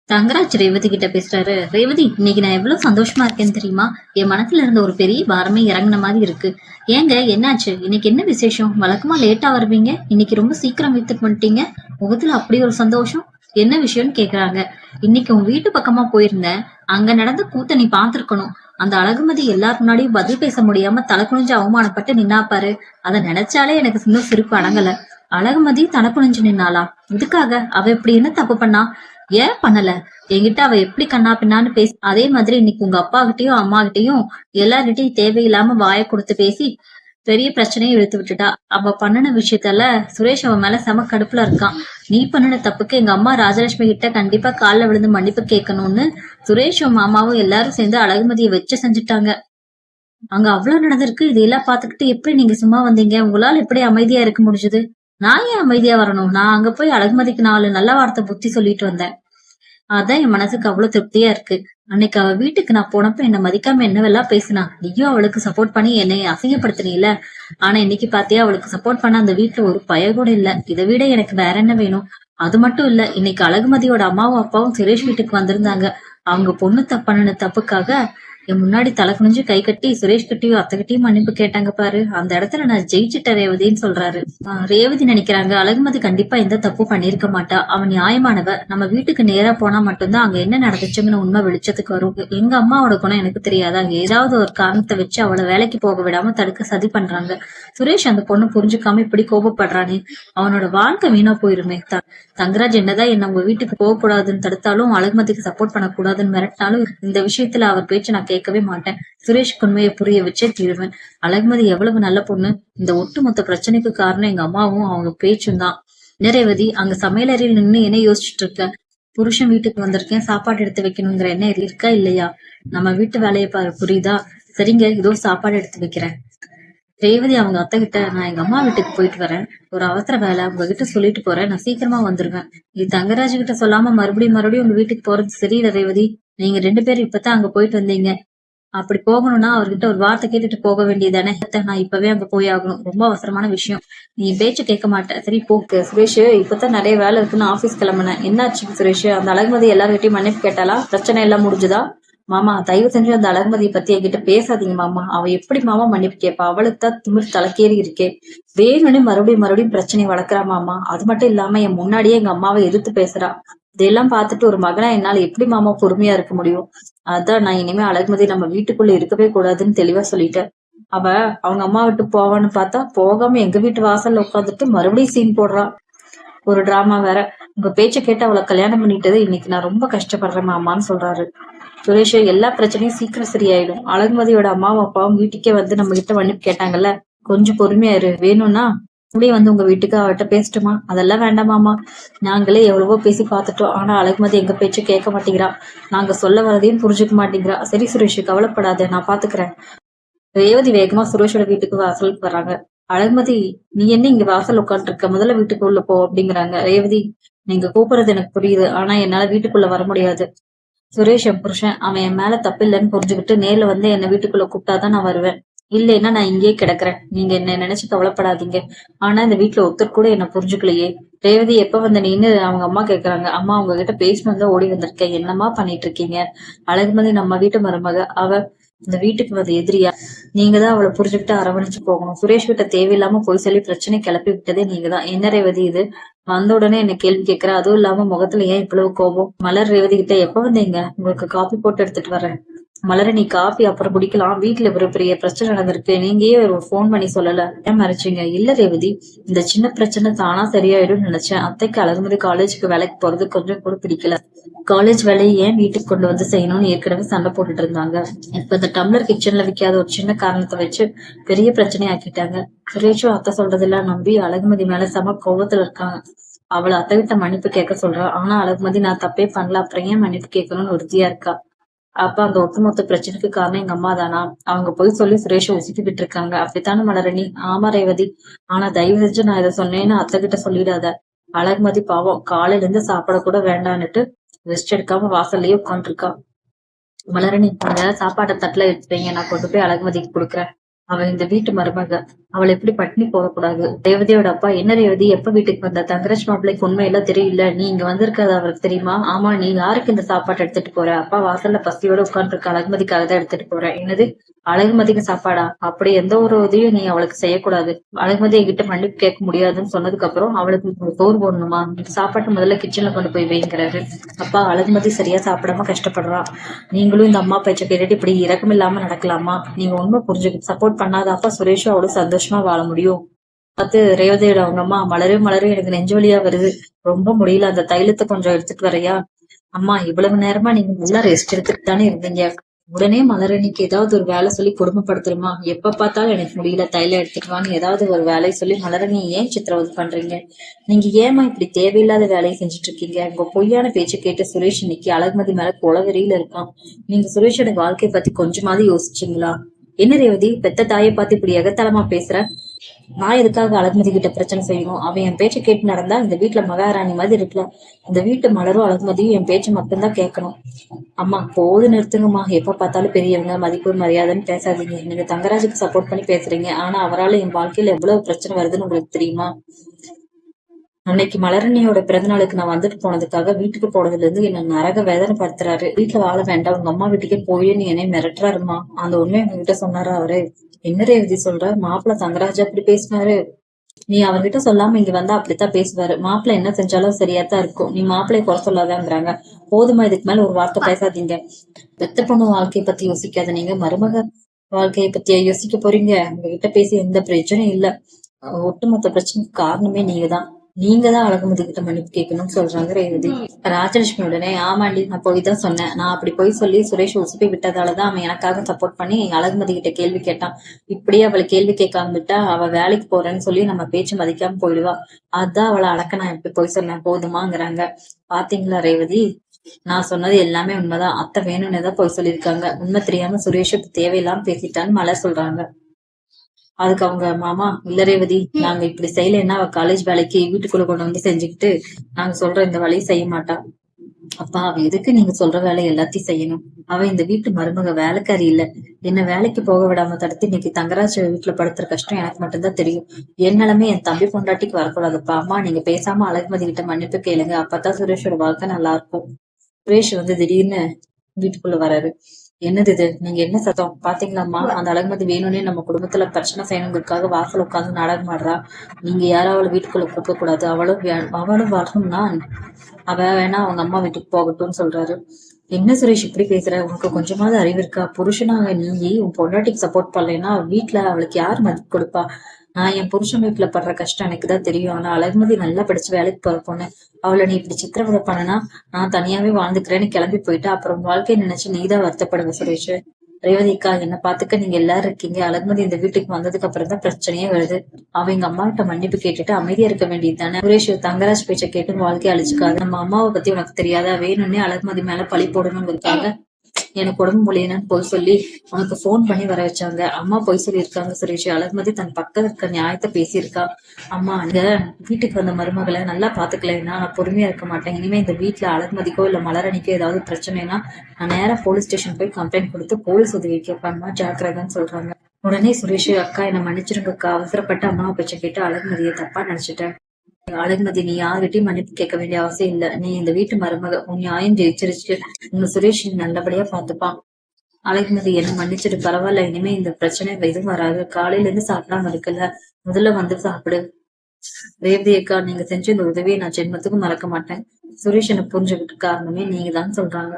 தங்கராஜ் ரேவதி கிட்ட பேசுறாரு. ரேவதி, இன்னைக்கு நான் எவ்வளவு சந்தோஷமா இருக்கேன்னு தெரியுமா? என் மனசுல இருந்த ஒரு பெரிய பாரமே இறங்கின மாதிரி இருக்கு. ஏங்க, என்னாச்சு? இன்னைக்கு என்ன விசேஷம்? வழக்கமா லேட்டா வருவீங்க, இன்னைக்கு ரொம்ப சீக்கிரம் வீட்டுக்கு வந்துட்டீங்க. முகத்துல அப்படி ஒரு சந்தோஷம். என்ன விஷயம்னு கேக்குறாங்க. இன்னைக்கு உன் வீட்டு பக்கமா போயிருந்தேன். அங்க நடந்த கூத்த நீ பாத்திருக்கணும். அந்த அழகுமதி எல்லாரும் முன்னாடியும் பதில் பேச முடியாம தலை குனிஞ்சு அவமானப்பட்டு நின்னா பாரு. அதை நினைச்சாலே எனக்கு இன்னும் சிரிப்பு அடங்கல. அழகுமதி தலை குனிஞ்சு நின்னாளா? இதுக்காக அவ இப்படி என்ன தப்பு பண்ணா? ஏன் பண்ணல? என்கிட்ட அவ எப்படி கண்ணா பின்னான்னு பேசி, அதே மாதிரி இன்னைக்கு உங்க அப்பா கிட்டயும் அம்மா கிட்டயும் எல்லார்கிட்டயும் தேவையில்லாம வாயை கொடுத்து பேசி பெரிய பிரச்சனையை இழுத்து விட்டுட்டா. அவ பண்ணின விஷயத்தால சுரேஷ் அவன் மேல செம கடுப்புல இருக்கான். நீ பண்ணின தப்புக்கு எங்க அம்மா ராஜலட்சுமி கிட்ட கண்டிப்பா காலில் விழுந்து மன்னிப்பு கேட்கணும்னு சுரேஷும் மாமாவும் எல்லாரும் சேர்ந்து அழகுமதியை வச்சு செஞ்சுட்டாங்க. அங்க அவ்வளவு நடந்திருக்கு. இதையெல்லாம் பாத்துக்கிட்டு எப்படி நீங்க சும்மா வந்தீங்க? உங்களால எப்படி அமைதியா இருக்க முடிஞ்சது? நான் ஏன் அமைதியா வரணும்? நான் அங்க போய் அழகுமதிக்கு 4 நல்ல வார்த்தை புத்தி சொல்லிட்டு வந்தேன். அதான் என் மனசுக்கு அவ்வளவு திருப்தியா இருக்கு. அன்னைக்கு அவ வீட்டுக்கு நான் போனப்ப என்ன மதிக்காம என்னவெல்லாம் பேசினா. நீயும் அவளுக்கு சப்போர்ட் பண்ணி என்னை அசிங்கப்படுத்தினீல. ஆனா இன்னைக்கு பாத்தியா, அவளுக்கு சப்போர்ட் பண்ண அந்த வீட்டுல ஒரு பய கூட இல்ல. இதை விட எனக்கு வேற என்ன வேணும்? அது மட்டும் இல்ல, இன்னைக்கு அழகுமதியோட அம்மாவும் அப்பாவும் சுரேஷ் வீட்டுக்கு வந்திருந்தாங்க. அவங்க பொண்ணு தப்பான தப்புக்காக என் முன்னாடி தலை குனிஞ்சு கை கட்டி சுரேஷ் கிட்டயும் அத்தை கிட்டயும் மன்னிப்பு கேட்டாங்க பாரு. அந்த இடத்துல நான் ஜெயிச்சுட்ட ரேவதின்னு சொல்றாரு. ரேவதி நினைக்கிறாங்க, அழகுமதி கண்டிப்பா எந்த தப்பு பண்ணிருக்க மாட்டா. அவன் நியாயமானவ. நம்ம வீட்டுக்கு நேரா போனா மட்டும்தான் அங்க என்ன நடந்துச்சுன்னு உண்மை வெளிச்சத்துக்கு வரும். எங்க அம்மாவோட குணம் எனக்கு தெரியாதா? ஏதாவது ஒரு காரணத்தை வச்சு அவளை வேலைக்கு போக விடாம தடுக்க சதி பண்றாங்க. சுரேஷ் அந்த பொண்ணு புரிஞ்சுக்காம இப்படி கோபப்படுறானே, அவனோட வாழ்க்கை வீணா போயிருமே. தங்கராஜ் என்னதான் என்ன உங்க வீட்டுக்கு போக கூடாதுன்னு தடுத்தாலும், அழகுமதிக்கு சப்போர்ட் பண்ணக்கூடாதுன்னு மிரட்டினாலும், இந்த விஷயத்துல அவர் பேச்சு நான் கேட்கவே மாட்டேன். சுரேஷ் உண்மையை புரிய வச்சே தீருவேன். அழகுமதி எவ்வளவு நல்ல பொண்ணு. இந்த ஒட்டுமொத்த பிரச்சனைக்கு காரணம் எங்க அம்மாவும் அவங்க பேச்சும் தான். நிறைவதி, அங்க சமையலறையில் நின்று என்ன யோசிச்சுட்டு இருக்க? புருஷன் வீட்டுக்கு வந்திருக்கேன், சாப்பாடு எடுத்து வைக்கணுங்கிற என்ன இருக்கா இல்லையா? நம்ம வீட்டு வேலையை பாரு, புரியுதா? சரிங்க, இதோ சாப்பாடு எடுத்து வைக்கிறேன். ரேவதி அவங்க அத்தை கிட்ட, நான் எங்க அம்மா வீட்டுக்கு போயிட்டு வரேன், ஒரு அவசர வேலை, உங்ககிட்ட சொல்லிட்டு போறேன், நான் சீக்கிரமா வந்துருவேன். நீ தங்கராஜ் கிட்ட சொல்லாம மறுபடியும் உங்க வீட்டுக்கு போறது சரியில்லை ரேவதி. நீங்க 2 பேரும் இப்பதான் அங்க போயிட்டு வந்தீங்க. அப்படி போகணும்னா அவர்கிட்ட ஒரு வார்த்தை கேட்டுட்டு போக வேண்டியதானே? நான் இப்பவே அங்க போய் ஆகணும், ரொம்ப அவசரமான விஷயம். நீ பேச்சு கேட்க மாட்டேன். சரி போக்கு. சுரேஷ், இப்பதான் நிறைய வேலை இருக்குன்னு ஆபீஸ் கிளம்புனேன். என்னாச்சு சுரேஷ்? அந்த அழகுமதி எல்லார்கிட்டயும் மன்னிப்பு கேட்டாலா? பிரச்சனை எல்லாம் முடிஞ்சுதா? மாமா, தயவு செஞ்சு அந்த அழகுமதியை பத்தி என்கிட்ட பேசாதீங்க மாமா. அவ எப்படி மாமா மன்னிப்பு கேட்பா? அவளுக்கு தான் திமிர் தலைக்கேறி இருக்கே. வேணும்னு மறுபடியும் பிரச்சனை வளர்க்குறா மாமா. அது மட்டும் இல்லாம என் முன்னாடியே எங்க அம்மாவை எதிர்த்து பேசுறா. இதெல்லாம் பார்த்துட்டு ஒரு மகனா என்னால எப்படி மாமா பொறுமையா இருக்க முடியும்? அதான் நான் இனிமே அழகுமதி நம்ம வீட்டுக்குள்ள இருக்கவே கூடாதுன்னு தெளிவா சொல்லிட்டேன். அவ அவங்க அம்மா விட்டு போவான்னு பார்த்தா போகாம எங்க வீட்டு வாசல்ல உட்காந்துட்டு மறுபடியும் சீன் போடுறா. ஒரு டிராமா வேற. உங்க பேச்ச கேட்டு அவளை கல்யாணம் பண்ணிட்டது இன்னைக்கு நான் ரொம்ப கஷ்டப்படுறேன் மாமான்னு சொல்றாரு. சுரேஷ், எல்லா பிரச்சனையும் சீக்கிரம் சரியாயிடும். அழகுமதியோட அம்மாவும் அப்பாவும் வீட்டுக்கே வந்து நம்ம கிட்ட மன்னிப்பு கேட்டாங்கல்ல, கொஞ்சம் பொறுமையா இரு. வேணும்னா அப்படியே வந்து உங்க வீட்டுக்கு அவட்ட பேசட்டுமா? அதெல்லாம் வேண்டாமாமா. நாங்களே எவ்வளவோ பேசி பார்த்துட்டோம். ஆனா அழகுமதி எங்க பேச்சு கேட்க மாட்டேங்கிறா. நாங்க சொல்ல வரதையும் புரிஞ்சுக்க மாட்டேங்கிறா. சரி சுரேஷ், கவலைப்படாத, நான் பாத்துக்கிறேன். ரேவதி வேகமா சுரேஷோட வீட்டுக்கு வாசலுக்கு வர்றாங்க. அழகுமதி, நீ என்ன இங்க வாசல் உட்காந்து இருக்க? முதல்ல வீட்டுக்குள்ள போ அப்படிங்கிறாங்க. ரேவதி, நீங்க கூப்பிடுறது எனக்கு புரியுது, ஆனா என்னால வீட்டுக்குள்ள வர முடியாது. சுரேஷ் என் புருஷன், அவன் என் மேல தப்பு இல்லைன்னு புரிஞ்சுக்கிட்டு நேர்ல வந்து என்ன வீட்டுக்குள்ள கூப்பிட்டாதான் நான் வருவேன். இல்லைன்னா நான் இங்கேயே கிடக்குறேன். நீங்க என்ன நினைச்சு கவலைப்படாதீங்க. ஆனா இந்த வீட்டுல ஒருத்தர் கூட என்ன புரிஞ்சுக்கலையே. ரேவதி, எப்ப வந்த நீன்னு அவங்க அம்மா கேக்குறாங்க. அம்மா, உங்ககிட்ட பேசணும் தான் ஓடி வந்திருக்கேன். என்னம்மா பண்ணிட்டு இருக்கீங்க? அழகுமதி நம்ம வீட்டு மருமக. அவ இந்த வீட்டுக்கு வந்து எதிரியா? நீங்க தான் அவளை புரிஞ்சுக்கிட்டு அரவணைச்சு போகணும். சுரேஷ் கிட்ட தேவையில்லாம போய் சொல்லி பிரச்சனை கிளப்பி விட்டதே நீங்க தான். என்ன ரேவதி இது? வந்த உடனே என்ன கேள்வி கேட்கிற? அதுவும் இல்லாம முகத்துல ஏன் இவ்வளவு கோபம்? மலர் ரேவதி கிட்ட, எப்ப வந்தீங்க? உங்களுக்கு காபி போட்டு எடுத்துட்டு வரேன். மலர, நீ காபி அப்புறம் குடிக்கலாம். வீட்டுல ஒரு பெரிய பிரச்சனை நடந்திருக்கு. நீங்க ஒரு போன் பண்ணி சொல்லல, ஏன் மறைச்சீங்க? இல்ல ரேவதி, இந்த சின்ன பிரச்சனை தானா சரியாயிடும் நினைச்சேன். அத்தைக்கு அழகுமதி காலேஜுக்கு வேலைக்கு போறது கொஞ்சம் கூட பிடிக்கல. காலேஜ் வேலையை ஏன் வீட்டுக்கு கொண்டு வந்து செய்யணும்னு ஏற்கனவே சண்டை போட்டுட்டு இருந்தாங்க. இப்ப இந்த டம்ளர் கிச்சன்ல விற்காத ஒரு சின்ன காரணத்தை வச்சு பெரிய பிரச்சனை ஆக்கிட்டாங்க. சுரேஷும் அத்தை சொல்றதெல்லாம் நம்பி அழகுமதி மேல செம கோபத்துல இருக்காங்க. அவளை அத்தை கிட்ட மன்னிப்பு கேட்க சொல்றா. ஆனா அழகுமதி, நான் தப்பே பண்ணல, அப்புறம் ஏன் மன்னிப்பு கேட்கணும்னு உறுதியா இருக்கா. அப்ப அந்த ஒட்டுமொத்த பிரச்சனைக்கு காரணம் எங்க அம்மா தானா? அவங்க போய் சொல்லி சுரேஷ உசுக்கிட்டு இருக்காங்க. அப்படித்தானே மலரணி? ஆமா ரேவதி, ஆனா தயவு செஞ்சு நான் இதை சொன்னேன்னு அத்தை கிட்ட சொல்லிடாத. அழகுமதி பாவம், காலையில இருந்து சாப்பிட கூட வேண்டான்னுட்டு ரெஸ்ட் எடுக்காம வாசல்லயே உட்காந்துருக்கா. மலரணி, சாப்பாட்டை தட்டுல எடுத்துட்டீங்க, நான் கொண்டு போய் அழகுமதிக்கு கொடுக்குறேன். அவன் இந்த வீட்டு மருமக. அவளை எப்படி பட்டினி போடக்கூடாது. ரேவதியோட அப்பா, என்ன ரேவதி எப்ப வீட்டுக்கு வந்த? தங்கராஜ் மாப்பிள்ளைக்கு உண்மையெல்லாம் தெரியல, நீ இங்க வந்திருக்கிறது அவருக்கு தெரியுமா? ஆமா, நீ யாருக்கு இந்த சாப்பாடு எடுத்துட்டு போற? அப்பா வாசல்ல பசியோட உட்காந்துருக்க, அழகுமதிக்காக தான் எடுத்துட்டு போறேன். என்னது, அழகுமதிக்கு சாப்பாடா? அப்படி எந்த ஒரு உதவியும் நீ அவளுக்கு செய்யக்கூடாது. அழகுமதி என்கிட்ட மன்னிப்பு கேட்க முடியாதுன்னு சொன்னதுக்கு அப்புறம் அவளுக்கு சோறு போடணுமா? இந்த சாப்பாட்டு முதல்ல கிச்சன்ல கொண்டு போய் வைங்கிறாரு. அப்பா, அழகுமதி சரியா சாப்பிடாம கஷ்டப்படுறா. நீங்களும் இந்த அம்மா பேச்சை கேட்டுட்டு இப்படி இரக்கம் இல்லாம நடக்கலாமா? நீங்க உண்மை புரிஞ்சுக்க சப்போர்ட் பண்ணாதாப்பா சுரேஷும் அவளும் சந்தோஷமா வாழ முடியும். பார்த்து ரேவதியோட அவங்க அம்மா, மலரு மலரு எனக்கு நெஞ்சு வலியா வருது, ரொம்ப முடியல, அந்த தைலத்தை கொஞ்சம் எடுத்துட்டு வரையா? அம்மா, இவ்வளவு நேரமா நீங்க நல்லா ரெஸ்ட் எடுத்துட்டு தானே இருந்தீங்க. உடனே மலரணிக்கு ஏதாவது ஒரு வேலை சொல்லி கொடுமைப்படுத்துருமா? எப்ப பார்த்தாலும் எனக்கு முடியல, தைலம் எடுத்துக்குவான்னு ஏதாவது ஒரு வேலையை சொல்லி மலரணி ஏன் சித்திரவதை பண்றீங்க? நீங்க ஏமா இப்படி தேவையில்லாத வேலையை செஞ்சுட்டு இருக்கீங்க? உங்க பொய்யான பேச்சு கேட்டு சுரேஷ் இன்னைக்கு அழகுமதி மேல கொலவெறியில இருக்கான். நீங்க சுரேஷோட வாழ்க்கைய பத்தி கொஞ்சமாவது யோசிச்சீங்களா? என்ன ரேவதி, பெத்த தாயை பார்த்து இப்படி எகத்தலமா பேசுற? நான் எதுக்காக அழகுமதி கிட்ட பிரச்சனை செய்யணும்? அவன் என் பேச்சை கேட்டு நடந்தா இந்த வீட்டுல மகாராணி மாதிரி இருக்கலாம். இந்த வீட்டு மலரும் அழகுமதியும் என் பேச்சை மட்டும்தான் கேட்கணும். அம்மா, போது நிறுத்துங்கம்மா. எப்ப பார்த்தாலும் பெரியவங்க மதிப்பு மரியாதைன்னு பேசாதீங்க. நீங்க தங்கராஜுக்கு சப்போர்ட் பண்ணி பேசுறீங்க, ஆனா அவரால் என் வாழ்க்கையில எவ்வளவு பிரச்சனை வருதுன்னு உங்களுக்கு தெரியுமா? அன்னைக்கு மலரணியோட பிறந்தநாளுக்கு நான் வந்துட்டு போனதுக்காக வீட்டுக்கு போனதுல இருந்து என்ன நரக வேதனை படுத்துறாரு. வீட்டுல வாழ வேண்டாம், உங்க அம்மா வீட்டுக்கே போய் நீ என்னை மிரட்டுறாருமா. அந்த உண்மையை உங்ககிட்ட சொன்னாரா அவரு? என்ன ரேவதி சொல்ற? மாப்பிள்ள தங்கராஜா அப்படி பேசினாரு? நீ அவர்கிட்ட சொல்லாம இங்க வந்தா அப்படித்தான் பேசுவாரு. மாப்பிள்ள என்ன செஞ்சாலும் சரியாத்தான் இருக்கும். நீ மாப்பிள்ளைய குறை சொல்லாதாங்கிறாங்க. போதுமா, இதுக்கு மேல ஒரு வார்த்தை பேசாதீங்க. பெத்த பொண்ணு வாழ்க்கையை பத்தி யோசிக்காத நீங்க மருமக வாழ்க்கையை பத்தியா யோசிக்க போறீங்க? உங்ககிட்ட பேசி எந்த பிரச்சனையும் இல்ல. ஒட்டுமொத்த பிரச்சனைக்கு காரணமே நீங்க தான் அழகுமதி கிட்ட மன்னிப்பு கேட்கணும்னு சொல்றாங்க ரேவதி. ராஜலட்சுமி உடனே, ஆமாண்டி, நான் போய் தான் சொன்னேன். நான் அப்படி போய் சொல்லி சுரேஷ் உசுப்பி விட்டதாலதான் அவன் எனக்காக சப்போர்ட் பண்ணி அழகுமதி கிட்ட கேள்வி கேட்டான். இப்படியே அவளை கேள்வி கேட்காம விட்டா அவ வேலைக்கு போறேன்னு சொல்லி நம்ம பேச்சு மதிக்காம போயிடுவா. அதான் அவளை அடக்க நான் எப்படி போய் சொன்னேன், போதுமாங்கிறாங்க. பாத்தீங்களா ரேவதி, நான் சொன்னது எல்லாமே உண்மைதான். அத்தை வேணும்னு தான் போய் சொல்லியிருக்காங்க. உண்மை தெரியாம சுரேஷுக்கு தேவையில்லாம பேசிட்டான்னு மலர் சொல்றாங்க. அதுக்கு அவங்க மாமா, இல்ல ரேவதி, நாங்க இப்படி செய்யலைன்னா அவ காலேஜ் வேலைக்கு வீட்டுக்குள்ள கொண்டு வந்து செஞ்சுக்கிட்டு நாங்க சொல்ற இந்த வேலையை செய்ய மாட்டா. அப்பா, அவ எதுக்கு நீங்க சொல்ற வேலை எல்லாத்தையும் செய்யணும்? அவ இந்த வீட்டு மருமக, வேலைக்காரி இல்ல. என்ன வேலைக்கு போக விடாம தடுத்து இன்னைக்கு தங்கராஜ் வீட்டுல படுத்துற கஷ்டம் எனக்கு மட்டும்தான் தெரியும். என்னாலுமே என் தம்பி பொண்டாட்டிக்கு வரக்கூடாதுப்பா. அம்மா, நீங்க பேசாம அழகுமதி கிட்ட மன்னிப்பு கேளுங்க. அப்பதான் சுரேஷோட வாழ்க்கை நல்லா இருக்கும். சுரேஷ் திடீர்னு வீட்டுக்குள்ள வராரு. என்னது இது, நீங்க என்ன சத்தம் பாத்தீங்களாம்மா? அந்த அழகுமதி வேணும்னே நம்ம குடும்பத்துல பிரச்சனை செய்யணுங்கிறதுக்காக வாசல் உட்காந்து நாடகம் ஆடுறா. நீங்க யாரும் அவளை வீட்டுக்குள்ள கூப்பிட கூடாது. அவளும் வரணும்னா அவ வேணா அவங்க அம்மா வீட்டுக்கு போகட்டும்னு சொல்றாரு. என்ன சுரேஷ் இப்படி பேசுற? உனக்கு கொஞ்சமாவது அறிவு இருக்கா? புருஷனாக நீ உன் பொண்டாட்டிக்கு சப்போர்ட் பண்ணலைன்னா வீட்டுல அவளுக்கு யார் மதிப்பு கொடுப்பா? நான் என் புருஷன் வீட்டுல படுற கஷ்டம் எனக்குதான் தெரியும். ஆனா அழகுமதி நல்லா படிச்சு வேலைக்கு போற பொண்ணு. அவளை நீ இப்படி சித்திரவதை பண்ணனா நான் தனியாவே வாழ்ந்துக்கிறேன்னு கிளம்பி போயிட்டா அப்புறம் வாழ்க்கையை நினைச்சு நீதான் வருத்தப்படுவ சுரேஷ். ரேவதிக்கா, என்ன பாத்துக்க நீங்க எல்லாரும் இருக்கீங்க. அழகுமதி இந்த வீட்டுக்கு வந்ததுக்கு அப்புறம் தான் பிரச்சனையே வருது. அவ எங்க அம்மா கிட்ட மன்னிப்பு கேட்டுட்டு அமைதியா இருக்க வேண்டியது தானே. சுரேஷ், தங்கராஜ் பேச்சை கேட்டு வாழ்க்கையை அழிச்சுக்காது. நம்ம அம்மாவை பத்தி உனக்கு தெரியாதா? வேணும்னே அழகுமதி மேல பழி போடணுங்கிறதுக்காக எனக்கு உடம்பு முடியலன்னு போய் சொல்லி உனக்கு போன் பண்ணி வர வச்சாங்க. அம்மா போய் சொல்லியிருக்காங்க சுரேஷ். அழகுமதி தன் பக்கம் இருக்க நியாயத்தை பேசியிருக்கா. அம்மா, அங்க வீட்டுக்கு வந்த மருமகளை நல்லா பாத்துக்கலைன்னா நான் பொறுமையா இருக்க மாட்டேன். இனிமே இந்த வீட்டுல அழகுமதிக்கோ இல்ல மலரணிக்கோ ஏதாவது பிரச்சனைனா நான் நேரம் போலீஸ் ஸ்டேஷன் போய் கம்ப்ளைண்ட் கொடுத்து போலீஸ் உதவி கேட்பாங்கம்மா, ஜாக்கிரதான்னு சொல்றாங்க. உடனே சுரேஷ், அக்கா என்ன மன்னிச்சிருங்கக்கா, அவசரப்பட்டு அம்மாவை பேச்சை கேட்டு அழகுமதியை தப்பா நினைச்சிட்டேன். அழகுமதி, நீ யார்கிட்டயும் மன்னிப்பு கேட்க வேண்டிய அவசியம் இல்ல. நீ இந்த வீட்டு மருமக, உன் நியாயம் ஜெயிச்சிருச்சு. உங்க சுரேஷ் நல்லபடியா பாத்துப்பான். அழகுமதி, என்ன மன்னிச்சிட்டு பரவாயில்ல. இனிமே இந்த பிரச்சனை எதுவும் வராது. காலையில இருந்து சாப்பிடாம இருக்குல்ல, முதல்ல வந்து சாப்பிடு. ரேவதி அக்கா, நீங்க செஞ்ச இந்த உதவியை நான் ஜென்மத்துக்கும் மறக்க மாட்டேன். சுரேஷ் என்ன புரிஞ்சுக்கிட்டு காரணமே நீங்க தான் சொல்றாங்க.